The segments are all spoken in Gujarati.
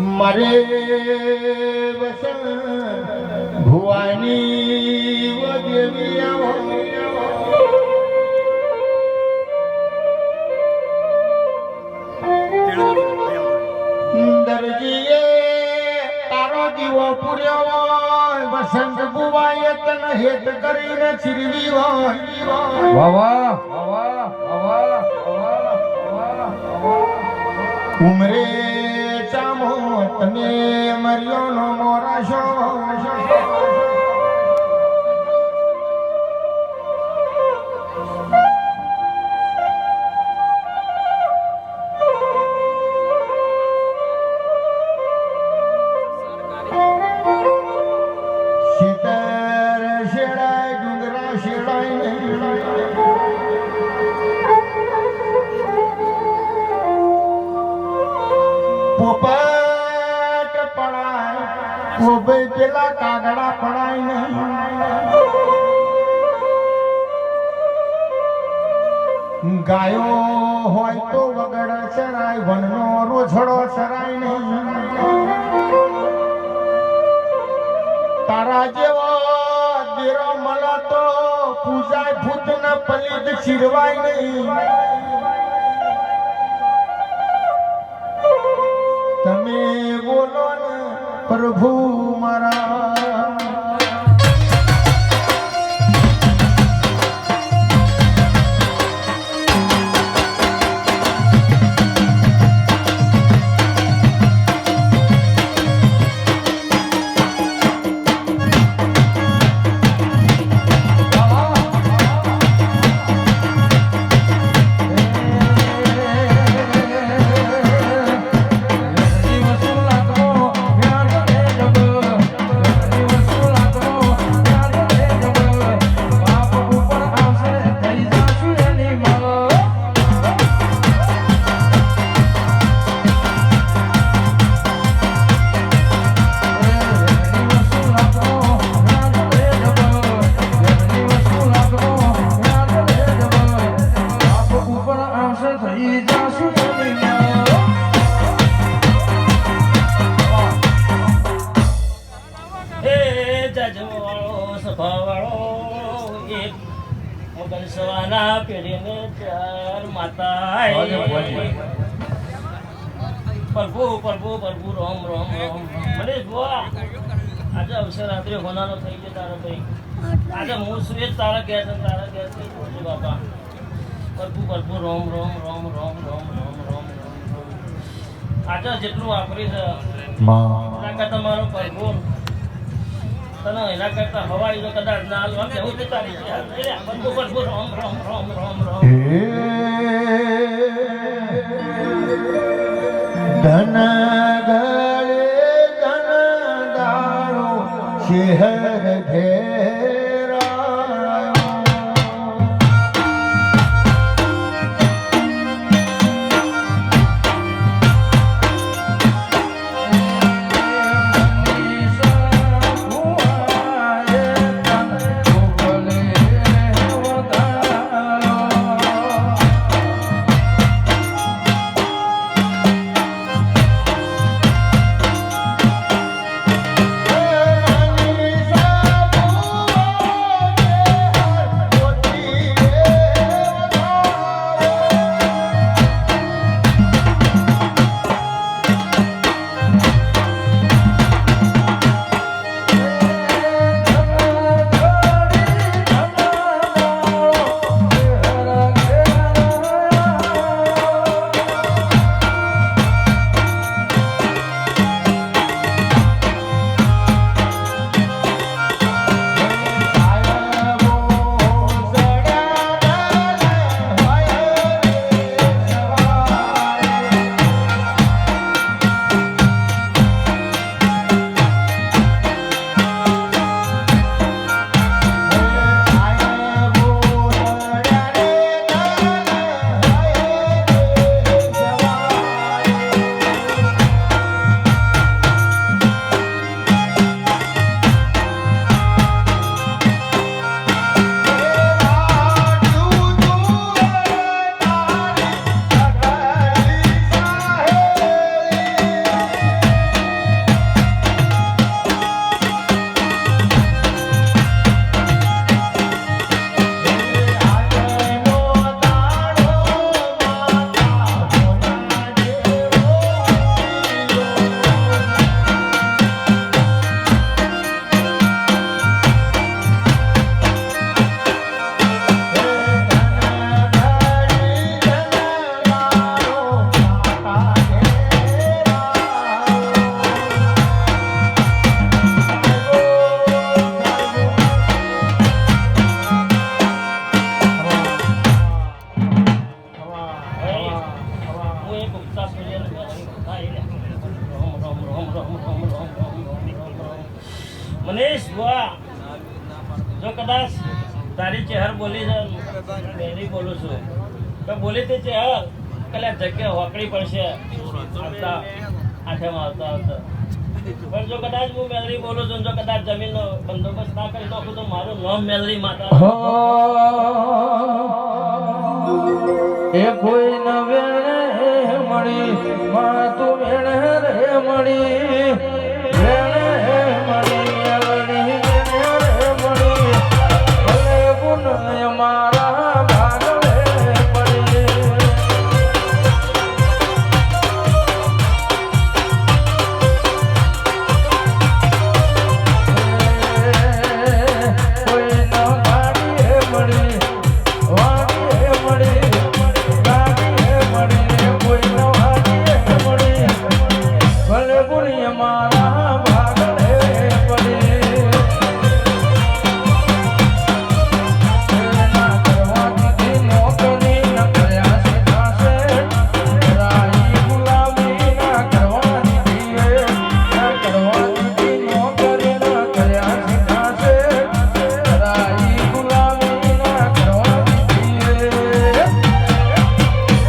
મારે વસન ભુવાની દેવી આવો દરજીએ તારો દીવો પૂર્યો વસંત બુવાએ તને હેત કરીને ચીરવી હોય વાહ ઉમરે ચામો તને મર્યો નો મોરાશો શીતળ શેડાય ડુંગરા શેડાય પોપટ પડાય ઓબે પેલા કાગડા પડાય નહીં ગાયો હોય તો વગડ ચરાય વનનો રોછડો ચરાય નહીં તારા જેવો દેરો મળે તો પૂજાય ભૂત ન પલિત ચીરવાય નહીં તમે બોલો ને પ્રભુ મારા પ્રભુ પ્રભુ પ્રભુ રોમ રોમ રોમ મને જોવા આજે અવસર રાત્રે હોનારો થઈ ગયો તારો ભાઈ આજે હું સુએ તારા ગયા બાપા પ્રભુ પ્રભુ રોમ રોમ રોમ રોમ રોમ રોમ રોમ રોમ આજે જેટલું વાપરી છે એના કરતા મારો પ્રભુ તને એના કરતા હવાઈ જો કદાચ ના હાલવા કેવું જતા રહી પ્રભુ પ્રભુ રોમ રોમ રોમ રોમ રોમ ધન ગળે ધન દારો શહેર ઘેરાયો એક ઉગતા સૂર્યને મેળવી થાય લે. રોમ રોમ રોમ રોમ રોમ રોમ રોમ રોમ રોમ. મનીષ બુઆ, જો કદાચ તારી ચહેર બોલી છે, પહેલી બોલું છું તો બોલી તે ચહેર કદાચ જગ્યા હોકડી પડશે આવતા આઠમાં આવતા આવતા. પણ જો કદાચ હું મેલરી બોલું છું, જો કદાચ જમીનનો બંદોબસ્ત ના કરી નાખું તો મારું નામ મેલરી માતા. એ કોઈ ન વેણે મળી માં તું વેણે રે મળી વેણે મળી વેણી વેણે રે મળી ભલે ગુણ મારા ભાગલે પડી. કોઈ ન ગાડીએ મળી વાડીએ મળી ભલે ગુણ્ય મારા ભાગલે પડી. ના કરવાથી નોકરી ન કર્યા સીધાશે રાઈ ગુલામી ના કરવાથી ના કરવાથી નોકરી ન કર્યા સીધાશે રાઈ ગુલામી ના કરવાથી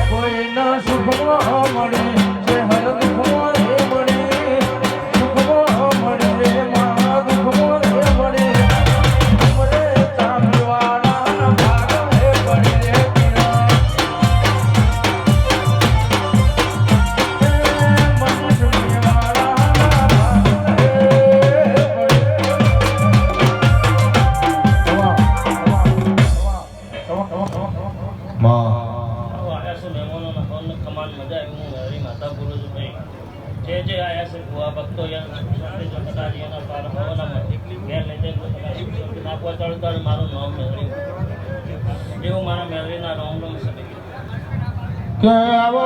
કોઈના સુખમાં મળી છે હર દુઃખમાં એ મળી સુખમાં મળી રે મહા દુઃખમાં એ મળી મને ચાંદવાળા ભાગલે પડી રે પીરા. મનુષ્ય મારા ભાગલે પડી. માં આયા છે મહેમાનોના ફોનને કમાન મજા આવી. હું મેલરી માતા બોલું છું ભાઈ. જે આયા છે ભુવા ભક્તો સાથે જો કદાચ એના પાર હોવાના ઘેર લઈ જાય તો કદાચ ના પહોંચાડું ત્યારે મારું નામ મેલરી એવું મારા મેલરીના રોમ રોમ છે. કે આવો